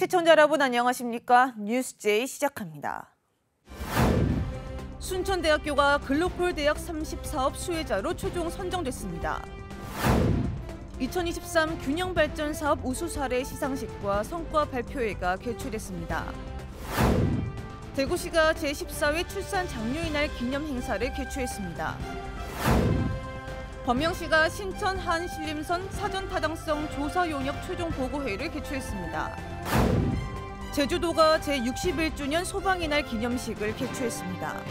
시청자 여러분 안녕하십니까? 뉴스제이 시작합니다. 순천대학교가 글로컬 대학 30사업 수혜자로 최종 선정됐습니다. 2023 균형발전 사업 우수 사례 시상식과 성과 발표회가 개최됐습니다. 대구시가 제14회 출산 장려의 날 기념 행사를 개최했습니다. 광명시가 신천 한신림선 사전 타당성 조사 용역 최종 보고회를 개최했습니다. 제주도가 제61주년 소방의 날 기념식을 개최했습니다.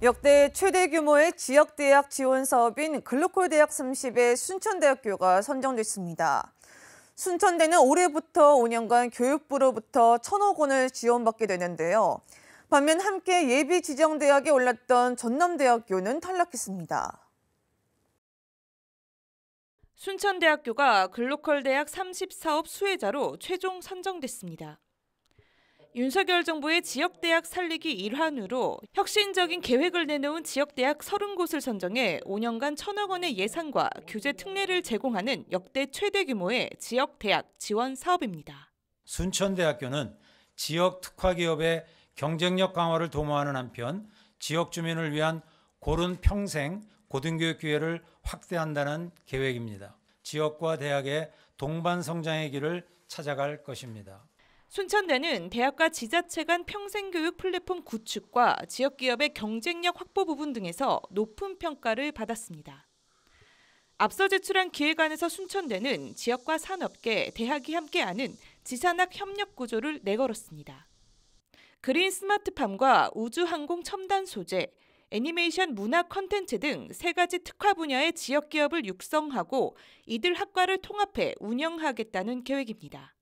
역대 최대 규모의 지역대학 지원 사업인 글로컬 대학 30의 순천대학교가 선정됐습니다. 순천대는 올해부터 5년간 교육부로부터 1,000억 원을 지원받게 되는데요. 반면 함께 예비 지정대학에 올랐던 전남대학교는 탈락했습니다. 순천대학교가 글로컬 대학 30사업 수혜자로 최종 선정됐습니다. 윤석열 정부의 지역대학 살리기 일환으로 혁신적인 계획을 내놓은 지역대학 30곳을 선정해 5년간 1,000억 원의 예산과 교재 특례를 제공하는 역대 최대 규모의 지역대학 지원 사업입니다. 순천대학교는 지역 특화기업의 경쟁력 강화를 도모하는 한편 지역 주민을 위한 고른 평생 고등교육 기회를 확대한다는 계획입니다. 지역과 대학의 동반 성장의 길을 찾아갈 것입니다. 순천대는 대학과 지자체 간 평생교육 플랫폼 구축과 지역기업의 경쟁력 확보 부분 등에서 높은 평가를 받았습니다. 앞서 제출한 기획안에서 순천대는 지역과 산업계, 대학이 함께하는 지산학 협력 구조를 내걸었습니다. 그린 스마트팜과 우주항공 첨단 소재, 애니메이션 문화 콘텐츠 등 3가지 특화 분야의 지역 기업을 육성하고 이들 학과를 통합해 운영하겠다는 계획입니다.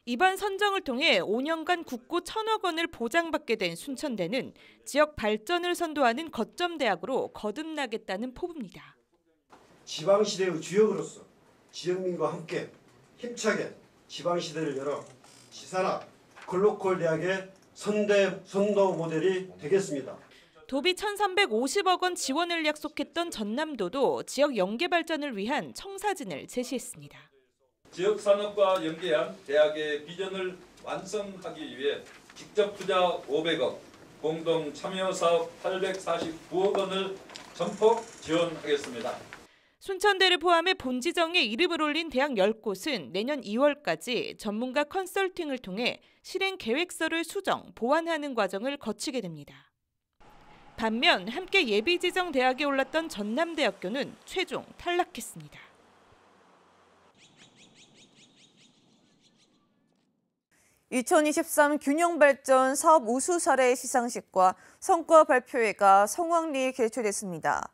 이번 선정을 통해 5년간 국고 1,000억 원을 보장받게 된 순천대는 지역 발전을 선도하는 거점 대학으로 거듭나겠다는 포부입니다. 지방시대의 주역으로서 지역민과 함께 힘차게 지방시대를 열어 지산학 글로컬 대학의 선도 모델이 되겠습니다. 도비 1,350억 원 지원을 약속했던 전남도도 지역 연계 발전을 위한 청사진을 제시했습니다. 지역 산업과 연계한 대학의 비전을 완성하기 위해 직접 투자 500억, 공동 참여 사업 849억 원을 전폭 지원하겠습니다. 순천대를 포함해 본지정에 이름을 올린 대학 10곳은 내년 2월까지 전문가 컨설팅을 통해 실행 계획서를 수정, 보완하는 과정을 거치게 됩니다. 반면 함께 예비 지정 대학에 올랐던 전남대학교는 최종 탈락했습니다. (2023) 균형발전 사업 우수 사례 시상식과 성과 발표회가 성황리에 개최됐습니다.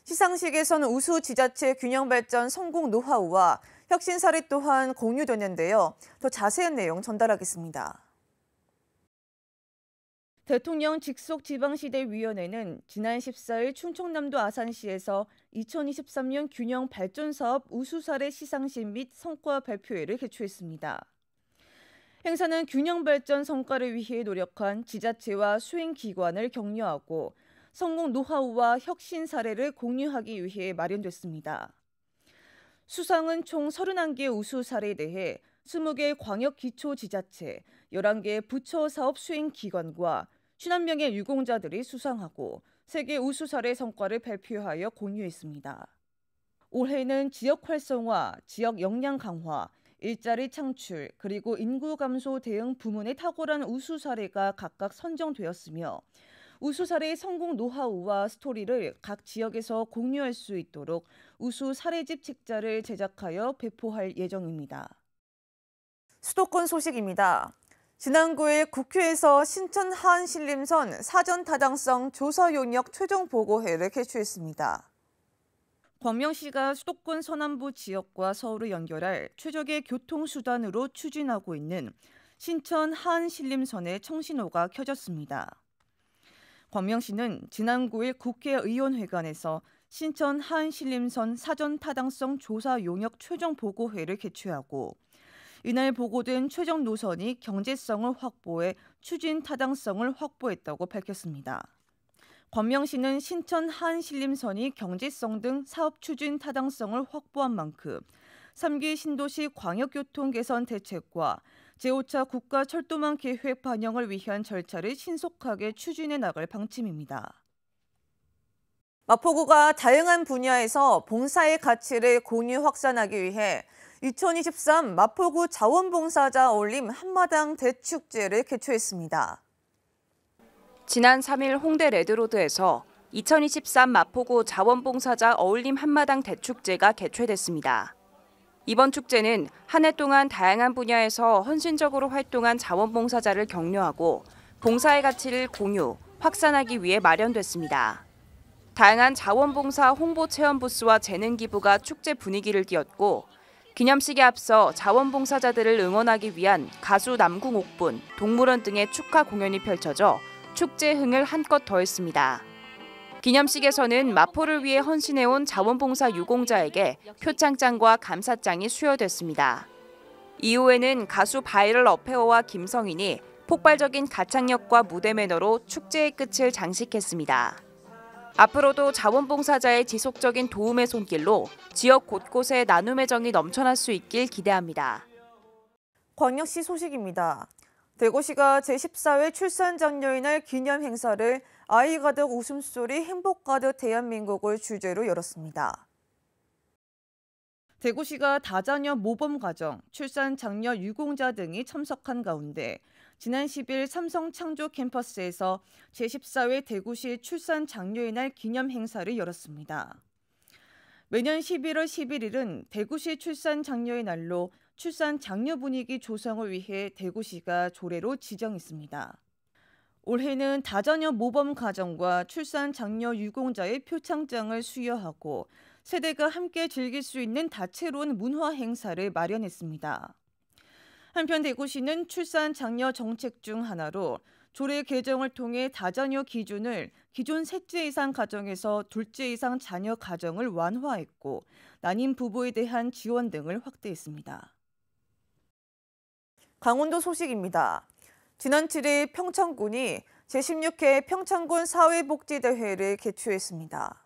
시상식에서는 우수 지자체 균형발전 성공 노하우와 혁신 사례 또한 공유되는데요. 더 자세한 내용 전달하겠습니다. 대통령 직속 지방시대위원회는 지난 14일 충청남도 아산시에서 2023년 균형발전사업 우수 사례 시상식 및 성과 발표회를 개최했습니다. 행사는 균형발전 성과를 위해 노력한 지자체와 수행기관을 격려하고 성공 노하우와 혁신 사례를 공유하기 위해 마련됐습니다. 수상은 총 31개 우수 사례에 대해 20개 광역기초지자체, 11개 부처 사업 수행기관과 50명의 유공자들이 수상하고 3개 우수 사례 성과를 발표하여 공유했습니다. 올해는 지역 활성화, 지역 역량 강화, 일자리 창출, 그리고 인구 감소 대응 부문의 탁월한 우수 사례가 각각 선정되었으며 우수 사례의 성공 노하우와 스토리를 각 지역에서 공유할 수 있도록 우수 사례집 책자를 제작하여 배포할 예정입니다. 수도권 소식입니다. 지난 9일 국회에서 신천 한신림선 사전 타당성 조사 용역 최종 보고회를 개최했습니다. 광명시가 수도권 서남부 지역과 서울을 연결할 최적의 교통수단으로 추진하고 있는 신천 한신림선의 청신호가 켜졌습니다. 광명시는 지난 9일 국회의원회관에서 신천 한신림선 사전 타당성 조사 용역 최종 보고회를 개최하고 이날 보고된 최종 노선이 경제성을 확보해 추진 타당성을 확보했다고 밝혔습니다. 광명시는 신천 한신림선이 경제성 등 사업 추진 타당성을 확보한 만큼 3기 신도시 광역교통 개선 대책과 제5차 국가철도망 계획 반영을 위한 절차를 신속하게 추진해 나갈 방침입니다. 마포구가 다양한 분야에서 봉사의 가치를 공유 확산하기 위해 2023 마포구 자원봉사자 어울림 한마당 대축제를 개최했습니다. 지난 3일 홍대 레드로드에서 2023 마포구 자원봉사자 어울림 한마당 대축제가 개최됐습니다. 이번 축제는 한 해 동안 다양한 분야에서 헌신적으로 활동한 자원봉사자를 격려하고 봉사의 가치를 공유, 확산하기 위해 마련됐습니다. 다양한 자원봉사 홍보 체험 부스와 재능 기부가 축제 분위기를 띄웠고 기념식에 앞서 자원봉사자들을 응원하기 위한 가수 남궁옥분, 동물원 등의 축하 공연이 펼쳐져 축제 흥을 한껏 더했습니다. 기념식에서는 마포를 위해 헌신해온 자원봉사 유공자에게 표창장과 감사장이 수여됐습니다. 이후에는 가수 바이럴 어페어와 김성인이 폭발적인 가창력과 무대 매너로 축제의 끝을 장식했습니다. 앞으로도 자원봉사자의 지속적인 도움의 손길로 지역 곳곳에 나눔의 정이 넘쳐날 수 있길 기대합니다. 광역시 소식입니다. 대구시가 제14회 출산장려의 날 기념 행사를 아이 가득 웃음소리 행복 가득 대한민국을 주제로 열었습니다. 대구시가 다자녀 모범 가정, 출산 장려 유공자 등이 참석한 가운데 지난 10일 삼성 창조 캠퍼스에서 제14회 대구시 출산 장려의 날 기념 행사를 열었습니다. 매년 11월 11일은 대구시 출산 장려의 날로 출산 장려 분위기 조성을 위해 대구시가 조례로 지정했습니다. 올해는 다자녀 모범 가정과 출산 장려 유공자의 표창장을 수여하고 세대가 함께 즐길 수 있는 다채로운 문화 행사를 마련했습니다. 한편 대구시는 출산 장려 정책 중 하나로 조례 개정을 통해 다자녀 기준을 기존 셋째 이상 가정에서 둘째 이상 자녀 가정을 완화했고 난임 부부에 대한 지원 등을 확대했습니다. 강원도 소식입니다. 지난 7일 평창군이 제16회 평창군 사회복지대회를 개최했습니다.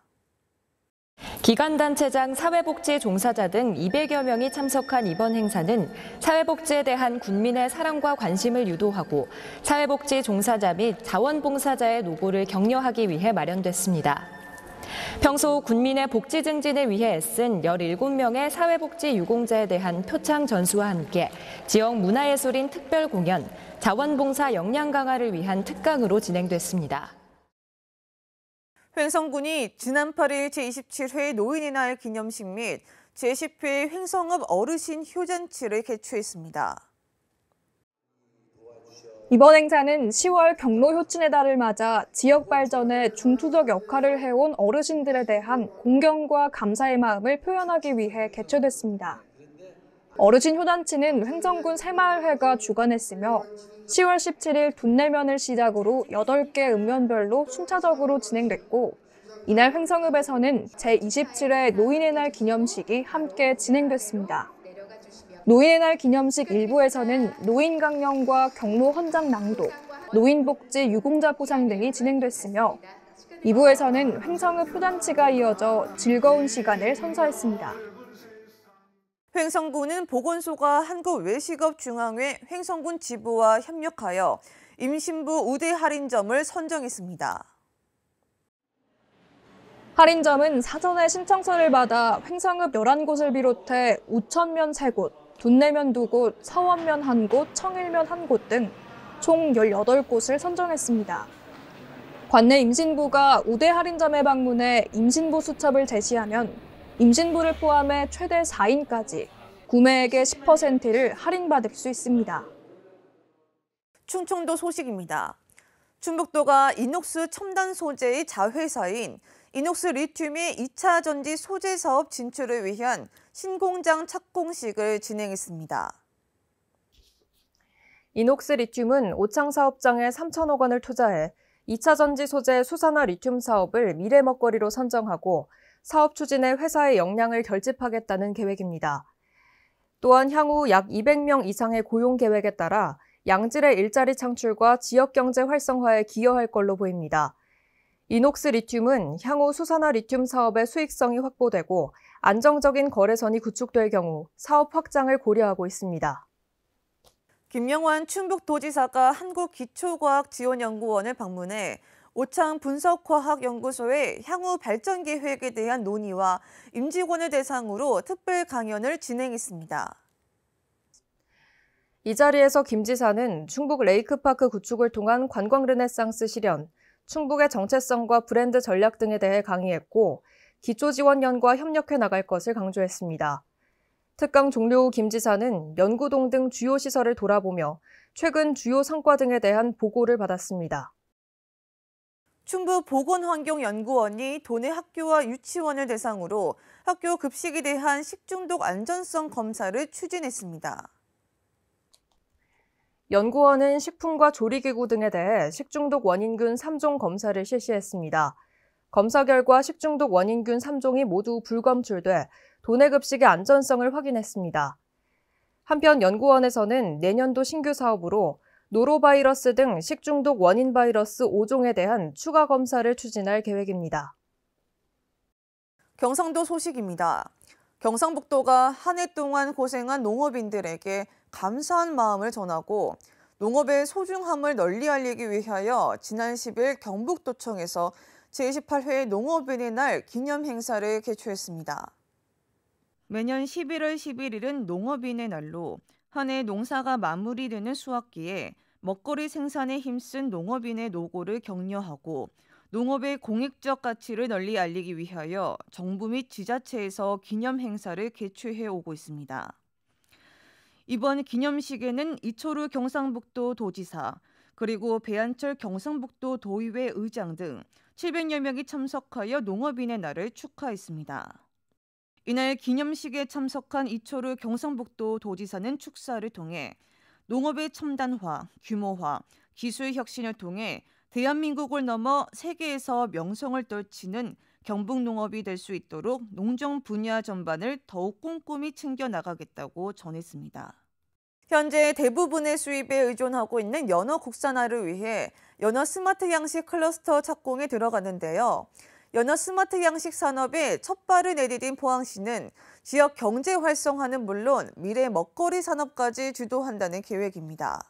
기관단체장, 사회복지 종사자 등 200여 명이 참석한 이번 행사는 사회복지에 대한 국민의 사랑과 관심을 유도하고 사회복지 종사자 및 자원봉사자의 노고를 격려하기 위해 마련됐습니다. 평소 국민의 복지 증진을 위해 애쓴 17명의 사회복지 유공자에 대한 표창 전수와 함께 지역 문화예술인 특별 공연, 자원봉사 역량 강화를 위한 특강으로 진행됐습니다. 횡성군이 지난 8일 제27회 노인의 날 기념식 및 제10회 횡성읍 어르신 효잔치를 개최했습니다. 이번 행사는 10월 경로 효친의 달을 맞아 지역 발전에 중추적 역할을 해온 어르신들에 대한 공경과 감사의 마음을 표현하기 위해 개최됐습니다. 어르신 효단치는 횡성군 새마을회가 주관했으며 10월 17일 둔내면을 시작으로 8개 읍면별로 순차적으로 진행됐고 이날 횡성읍에서는 제27회 노인의 날 기념식이 함께 진행됐습니다. 노인의 날 기념식 1부에서는 노인 강령과 경로 헌장 낭독, 노인복지 유공자 포상 등이 진행됐으며 2부에서는 횡성읍 효잔치가 이어져 즐거운 시간을 선사했습니다. 횡성군은 보건소가 한국외식업중앙회 횡성군 지부와 협력하여 임신부 우대 할인점을 선정했습니다. 할인점은 사전에 신청서를 받아 횡성읍 11곳을 비롯해 우천면 3곳, 둔내면 2곳, 서원면 1곳, 청일면 1곳 등 총 18곳을 선정했습니다. 관내 임신부가 우대 할인점에 방문해 임신부 수첩을 제시하면 임신부를 포함해 최대 4인까지 구매액의 10%를 할인받을 수 있습니다. 충청도 소식입니다. 충북도가 이녹스 첨단 소재의 자회사인 이녹스 리튬의 2차 전지 소재 사업 진출을 위한 신공장 착공식을 진행했습니다. 이녹스 리튬은 오창 사업장에 3천억 원을 투자해 2차 전지 소재 수산화 리튬 사업을 미래 먹거리로 선정하고 사업 추진에 회사의 역량을 결집하겠다는 계획입니다. 또한 향후 약 200명 이상의 고용 계획에 따라 양질의 일자리 창출과 지역 경제 활성화에 기여할 걸로 보입니다. 이녹스 리튬은 향후 수산화 리튬 사업의 수익성이 확보되고 안정적인 거래선이 구축될 경우 사업 확장을 고려하고 있습니다. 김영환 충북도지사가 한국기초과학지원연구원을 방문해 오창 분석과학연구소의 향후 발전 계획에 대한 논의와 임직원을 대상으로 특별 강연을 진행했습니다. 이 자리에서 김 지사는 충북 레이크파크 구축을 통한 관광 르네상스 실현, 충북의 정체성과 브랜드 전략 등에 대해 강의했고 기초지원연과 협력해 나갈 것을 강조했습니다. 특강 종료 후 김 지사는 연구동 등 주요 시설을 돌아보며 최근 주요 성과 등에 대한 보고를 받았습니다. 충북보건환경연구원이 도내 학교와 유치원을 대상으로 학교 급식에 대한 식중독 안전성 검사를 추진했습니다. 연구원은 식품과 조리기구 등에 대해 식중독 원인균 3종 검사를 실시했습니다. 검사 결과 식중독 원인균 3종이 모두 불검출돼 도내 급식의 안전성을 확인했습니다. 한편 연구원에서는 내년도 신규 사업으로 노로바이러스 등 식중독 원인 바이러스 5종에 대한 추가 검사를 추진할 계획입니다. 경상도 소식입니다. 경상북도가 한 해 동안 고생한 농업인들에게 감사한 마음을 전하고 농업의 소중함을 널리 알리기 위하여 지난 10일 경북도청에서 제28회 농업인의 날 기념 행사를 개최했습니다. 매년 11월 11일은 농업인의 날로 한 해 농사가 마무리되는 수확기에 먹거리 생산에 힘쓴 농업인의 노고를 격려하고 농업의 공익적 가치를 널리 알리기 위하여 정부 및 지자체에서 기념 행사를 개최해 오고 있습니다. 이번 기념식에는 이철우 경상북도 도지사, 그리고 배한철 경상북도 도의회 의장 등 700여 명이 참석하여 농업인의 날을 축하했습니다. 이날 기념식에 참석한 이철우 경상북도 도지사는 축사를 통해 농업의 첨단화, 규모화, 기술 혁신을 통해 대한민국을 넘어 세계에서 명성을 떨치는 경북농업이 될 수 있도록 농정 분야 전반을 더욱 꼼꼼히 챙겨나가겠다고 전했습니다. 현재 대부분의 수입에 의존하고 있는 연어 국산화를 위해 연어 스마트 양식 클러스터 착공에 들어가는데요. 연어 스마트 양식 산업에 첫 발을 내디딘 포항시는 지역 경제 활성화는 물론 미래 먹거리 산업까지 주도한다는 계획입니다.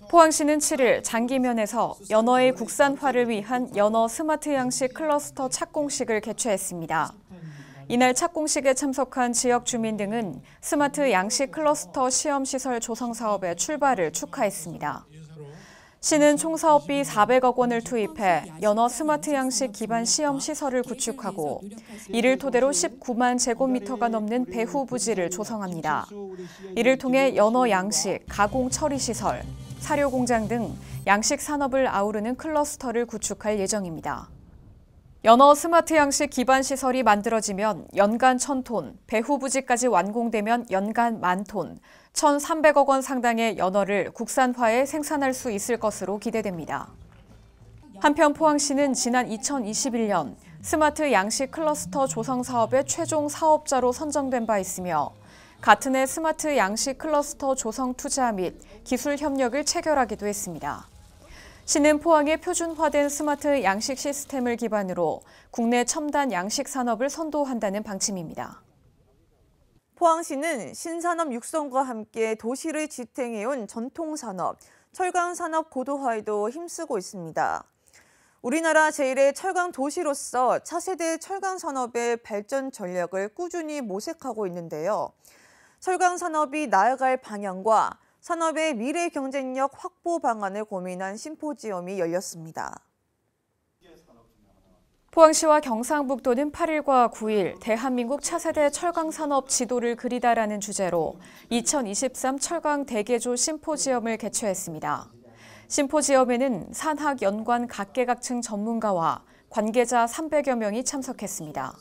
포항시는 7일 장기면에서 연어의 국산화를 위한 연어 스마트 양식 클러스터 착공식을 개최했습니다. 이날 착공식에 참석한 지역 주민 등은 스마트 양식 클러스터 시험시설 조성 사업의 출발을 축하했습니다. 시는 총 사업비 400억 원을 투입해 연어 스마트 양식 기반 시험 시설을 구축하고 이를 토대로 19만 제곱미터가 넘는 배후 부지를 조성합니다. 이를 통해 연어 양식, 가공 처리 시설, 사료 공장 등 양식 산업을 아우르는 클러스터를 구축할 예정입니다. 연어 스마트 양식 기반 시설이 만들어지면 연간 1,000톤, 배후 부지까지 완공되면 연간 10,000톤, 1,300억 원 상당의 연어를 국산화해 생산할 수 있을 것으로 기대됩니다. 한편 포항시는 지난 2021년 스마트 양식 클러스터 조성 사업의 최종 사업자로 선정된 바 있으며 같은 해 스마트 양식 클러스터 조성 투자 및 기술 협력을 체결하기도 했습니다. 시는 포항의 표준화된 스마트 양식 시스템을 기반으로 국내 첨단 양식 산업을 선도한다는 방침입니다. 포항시는 신산업 육성과 함께 도시를 지탱해온 전통산업, 철강산업 고도화에도 힘쓰고 있습니다. 우리나라 제1의 철강 도시로서 차세대 철강산업의 발전 전략을 꾸준히 모색하고 있는데요. 철강산업이 나아갈 방향과 산업의 미래 경쟁력 확보 방안을 고민한 심포지엄이 열렸습니다. 포항시와 경상북도는 8일과 9일 대한민국 차세대 철강산업 지도를 그리다라는 주제로 2023 철강 대개조 심포지엄을 개최했습니다. 심포지엄에는 산학, 연관 각계각층 전문가와 관계자 300여 명이 참석했습니다.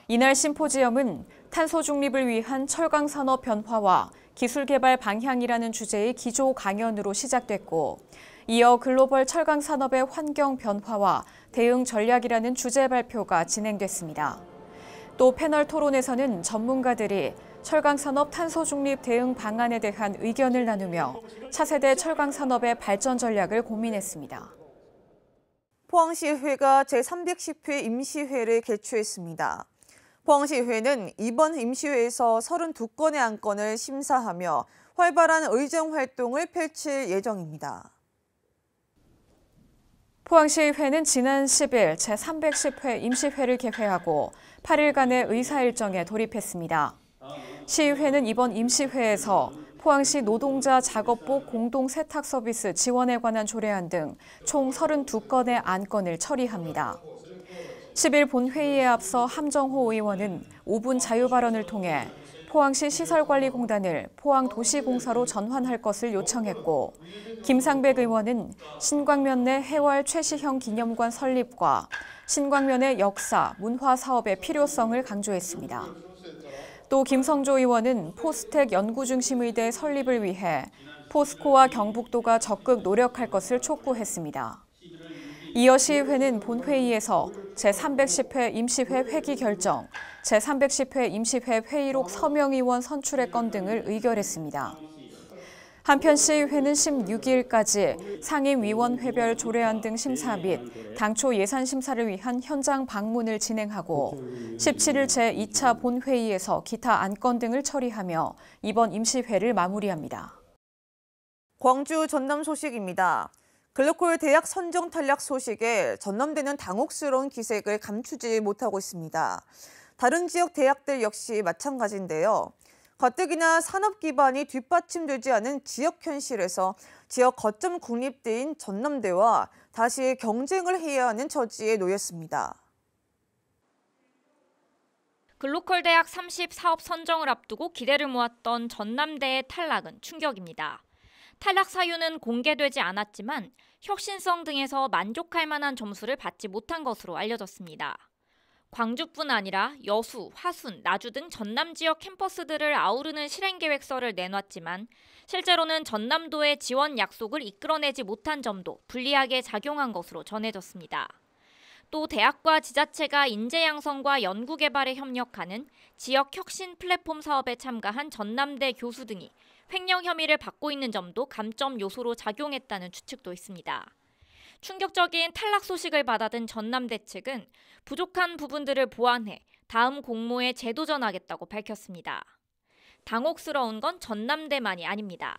이날 심포지엄은 탄소 중립을 위한 철강산업 변화와 기술 개발 방향이라는 주제의 기조 강연으로 시작됐고 이어 글로벌 철강 산업의 환경 변화와 대응 전략이라는 주제 발표가 진행됐습니다. 또 패널 토론에서는 전문가들이 철강 산업 탄소 중립 대응 방안에 대한 의견을 나누며 차세대 철강 산업의 발전 전략을 고민했습니다. 포항시의회가 제310회 임시회를 개최했습니다. 포항시의회는 이번 임시회에서 32건의 안건을 심사하며 활발한 의정 활동을 펼칠 예정입니다. 포항시의회는 지난 10일 제310회 임시회를 개회하고 8일간의 의사 일정에 돌입했습니다. 시의회는 이번 임시회에서 포항시 노동자 작업복 공동 세탁 서비스 지원에 관한 조례안 등 총 32건의 안건을 처리합니다. 10일 본회의에 앞서 함정호 의원은 5분 자유 발언을 통해 포항시 시설관리공단을 포항도시공사로 전환할 것을 요청했고, 김상백 의원은 신광면 내 해월 최시형 기념관 설립과 신광면의 역사, 문화 사업의 필요성을 강조했습니다. 또 김성조 의원은 포스텍 연구중심의대 설립을 위해 포스코와 경북도가 적극 노력할 것을 촉구했습니다. 이어 시의회는 본회의에서 제310회 임시회 회기 결정, 제310회 임시회 회의록 서명의원 선출의 건 등을 의결했습니다. 한편 시의회는 16일까지 상임위원회별 조례안 등 심사 및 당초 예산 심사를 위한 현장 방문을 진행하고 17일 제2차 본회의에서 기타 안건 등을 처리하며 이번 임시회를 마무리합니다. 광주 전남 소식입니다. 글로컬 대학 선정 탈락 소식에 전남대는 당혹스러운 기색을 감추지 못하고 있습니다. 다른 지역 대학들 역시 마찬가지인데요. 가뜩이나 산업 기반이 뒷받침되지 않은 지역 현실에서 지역 거점 국립대인 전남대와 다시 경쟁을 해야 하는 처지에 놓였습니다. 글로컬 대학 30 사업 선정을 앞두고 기대를 모았던 전남대의 탈락은 충격입니다. 탈락 사유는 공개되지 않았지만 혁신성 등에서 만족할 만한 점수를 받지 못한 것으로 알려졌습니다. 광주뿐 아니라 여수, 화순, 나주 등 전남 지역 캠퍼스들을 아우르는 실행계획서를 내놨지만 실제로는 전남도의 지원 약속을 이끌어내지 못한 점도 불리하게 작용한 것으로 전해졌습니다. 또 대학과 지자체가 인재 양성과 연구 개발에 협력하는 지역 혁신 플랫폼 사업에 참가한 전남대 교수 등이 횡령 혐의를 받고 있는 점도 감점 요소로 작용했다는 추측도 있습니다. 충격적인 탈락 소식을 받아든 전남대 측은 부족한 부분들을 보완해 다음 공모에 재도전하겠다고 밝혔습니다. 당혹스러운 건 전남대만이 아닙니다.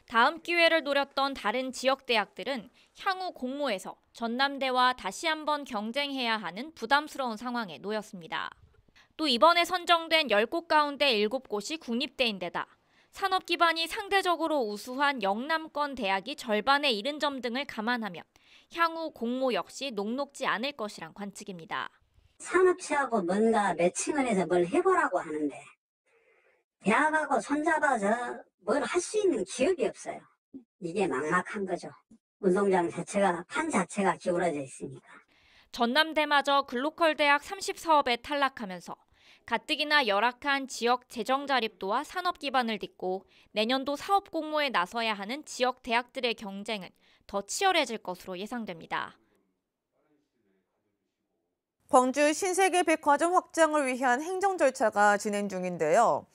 다음 기회를 노렸던 다른 지역 대학들은 향후 공모에서 전남대와 다시 한번 경쟁해야 하는 부담스러운 상황에 놓였습니다. 또 이번에 선정된 10곳 가운데 7곳이 국립대인데다 산업 기반이 상대적으로 우수한 영남권 대학이 절반에 이른 점 등을 감안하면 향후 공모 역시 녹록지 않을 것이란 관측입니다. 산업체하고 뭔가 매칭을 해서 뭘 해보라고 하는데 대학하고 손잡아서 뭘 할 수 있는 기업이 없어요. 이게 막막한 거죠. 운동장 자체가 판 자체가 기울어져 있으니까. 전남대마저 글로컬 대학 30 사업에 탈락하면서 가뜩이나 열악한 지역 재정 자립도와 산업 기반을 딛고 내년도 사업 공모에 나서야 하는 지역 대학들의 경쟁은 더 치열해질 것으로 예상됩니다. 광주 신세계 백화점 확장을 위한 행정 절차가 진행 중인데요.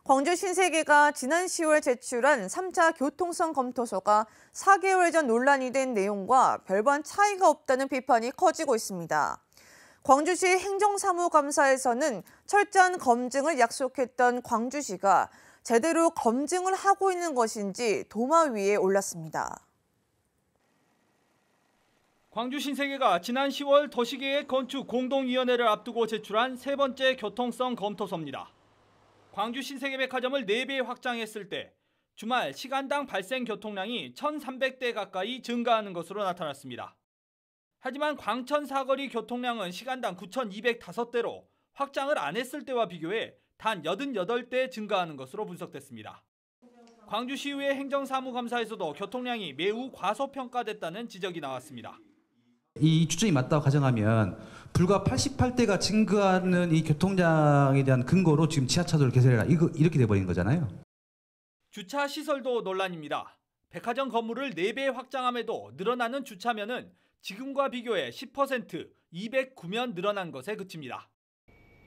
광주 신세계가 지난 10월 제출한 3차 교통성 검토서가 4개월 전 논란이 된 내용과 별반 차이가 없다는 비판이 커지고 있습니다. 광주시 행정사무감사에서는 철저한 검증을 약속했던 광주시가 제대로 검증을 하고 있는 것인지 도마 위에 올랐습니다. 광주 신세계가 지난 10월 도시계획 건축 공동위원회를 앞두고 제출한 세 번째 교통성 검토서입니다. 광주 신세계 백화점을 4배 확장했을 때 주말 시간당 발생 교통량이 1,300대 가까이 증가하는 것으로 나타났습니다. 하지만 광천 사거리 교통량은 시간당 9,205대로 확장을 안 했을 때와 비교해 단 88대 증가하는 것으로 분석됐습니다. 광주시의회 행정사무감사에서도 교통량이 매우 과소평가됐다는 지적이 나왔습니다. 이 추정이 맞다고 가정하면 불과 88대가 증가하는 이 교통량에 대한 근거로 지금 지하차도를 개설해라 이렇게 돼버린 거잖아요. 주차 시설도 논란입니다. 백화점 건물을 4배 확장함에도 늘어나는 주차면은 지금과 비교해 10% 209면 늘어난 것에 그칩니다.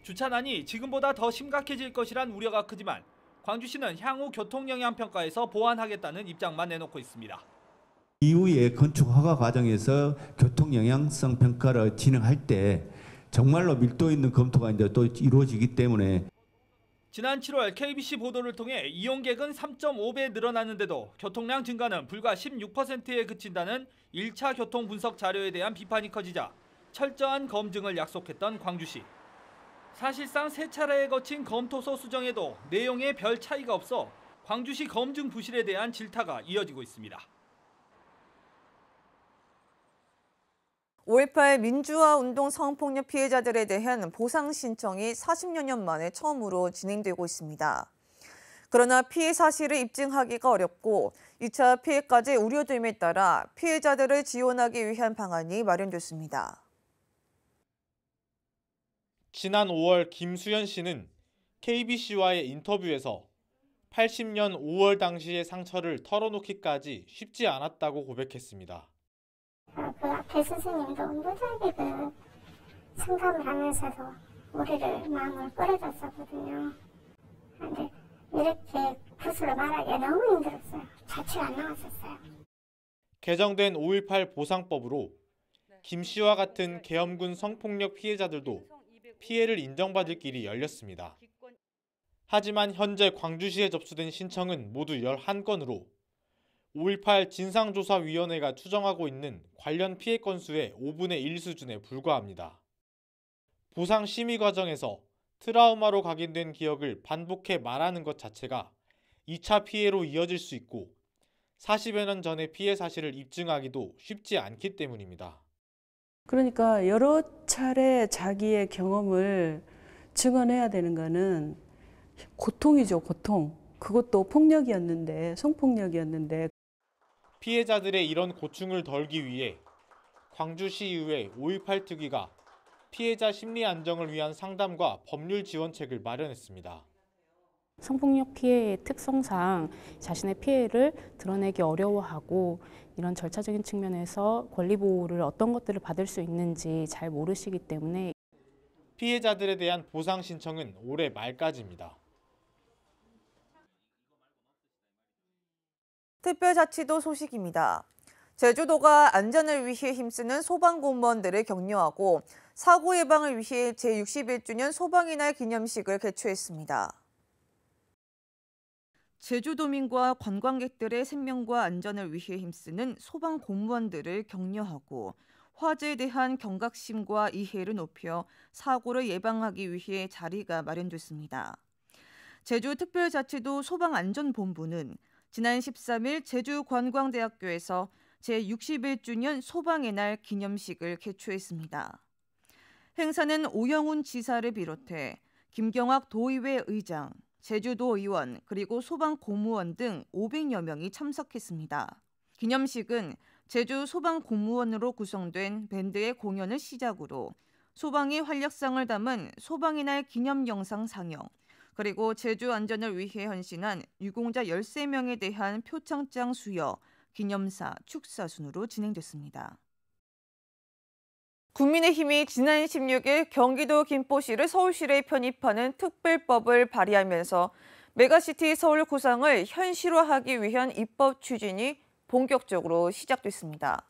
주차난이 지금보다 더 심각해질 것이란 우려가 크지만 광주시는 향후 교통영향평가에서 보완하겠다는 입장만 내놓고 있습니다. 이후에 건축 허가 과정에서 교통 영향성 평가를 진행할 때 정말로 밀도 있는 검토가 이제 또 이루어지기 때문에 지난 7월 KBC 보도를 통해 이용객은 3.5배 늘어났는데도 교통량 증가는 불과 16%에 그친다는 1차 교통 분석 자료에 대한 비판이 커지자 철저한 검증을 약속했던 광주시. 사실상 세 차례에 거친 검토서 수정에도 내용에 별 차이가 없어 광주시 검증 부실에 대한 질타가 이어지고 있습니다. 5.18 민주화 운동 성폭력 피해자들에 대한 보상 신청이 40여 년 만에 처음으로 진행되고 있습니다. 그러나 피해 사실을 입증하기가 어렵고 2차 피해까지 우려됨에 따라 피해자들을 지원하기 위한 방안이 마련됐습니다. 지난 5월 김수연 씨는 KBC와의 인터뷰에서 80년 5월 당시의 상처를 털어놓기까지 쉽지 않았다고 고백했습니다. 그 앞에 스승님도 무지하게 상담을 하면서도 우리를 마음을 끌어줬었거든요. 근데 이렇게 붓으로 말하기가 너무 힘들었어요. 자취가 안 나왔었어요. 개정된 5.18 보상법으로 김 씨와 같은 계엄군 성폭력 피해자들도 피해를 인정받을 길이 열렸습니다. 하지만 현재 광주시에 접수된 신청은 모두 11건으로 5.18 진상조사위원회가 추정하고 있는 관련 피해 건수의 5분의 1 수준에 불과합니다. 보상 심의 과정에서 트라우마로 각인된 기억을 반복해 말하는 것 자체가 2차 피해로 이어질 수 있고 40여 년 전의 피해 사실을 입증하기도 쉽지 않기 때문입니다. 그러니까 여러 차례 자기의 경험을 증언해야 되는 거는 고통이죠, 고통. 그것도 폭력이었는데, 성폭력이었는데. 피해자들의 이런 고충을 덜기 위해 광주시의회 5.18 특위가 피해자 심리 안정을 위한 상담과 법률 지원책을 마련했습니다. 성폭력 피해의 특성상 자신의 피해를 드러내기 어려워하고 이런 절차적인 측면에서 권리 보호를 어떤 것들을 받을 수 있는지 잘 모르시기 때문에 피해자들에 대한 보상 신청은 올해 말까지입니다. 특별자치도 소식입니다. 제주도가 안전을 위해 힘쓰는 소방공무원들을 격려하고 사고 예방을 위해 제61주년 소방의 날 기념식을 개최했습니다. 제주도민과 관광객들의 생명과 안전을 위해 힘쓰는 소방공무원들을 격려하고 화재에 대한 경각심과 이해를 높여 사고를 예방하기 위해 자리가 마련됐습니다. 제주특별자치도 소방안전본부는 지난 13일 제주관광대학교에서 제61주년 소방의 날 기념식을 개최했습니다. 행사는 오영훈 지사를 비롯해 김경학 도의회 의장, 제주도 의원, 그리고 소방공무원 등 500여 명이 참석했습니다. 기념식은 제주 소방공무원으로 구성된 밴드의 공연을 시작으로 소방의 활약상을 담은 소방의 날 기념 영상 상영, 그리고 제주 안전을 위해 헌신한 유공자 13명에 대한 표창장 수여, 기념사, 축사 순으로 진행됐습니다. 국민의힘이 지난 16일 경기도 김포시를 서울시에 편입하는 특별법을 발의하면서 메가시티 서울 구상을 현실화하기 위한 입법 추진이 본격적으로 시작됐습니다.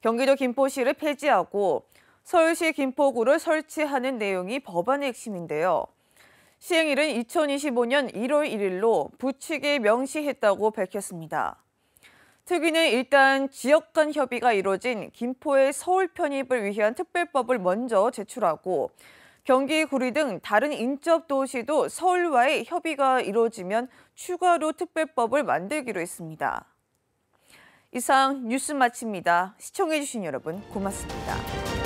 경기도 김포시를 폐지하고 서울시 김포구를 설치하는 내용이 법안의 핵심인데요. 시행일은 2025년 1월 1일로 부칙에 명시했다고 밝혔습니다. 특위는 일단 지역 간 협의가 이뤄진 김포의 서울 편입을 위한 특별법을 먼저 제출하고 경기, 구리 등 다른 인접 도시도 서울와의 협의가 이루어지면 추가로 특별법을 만들기로 했습니다. 이상 뉴스 마칩니다. 시청해주신 여러분 고맙습니다.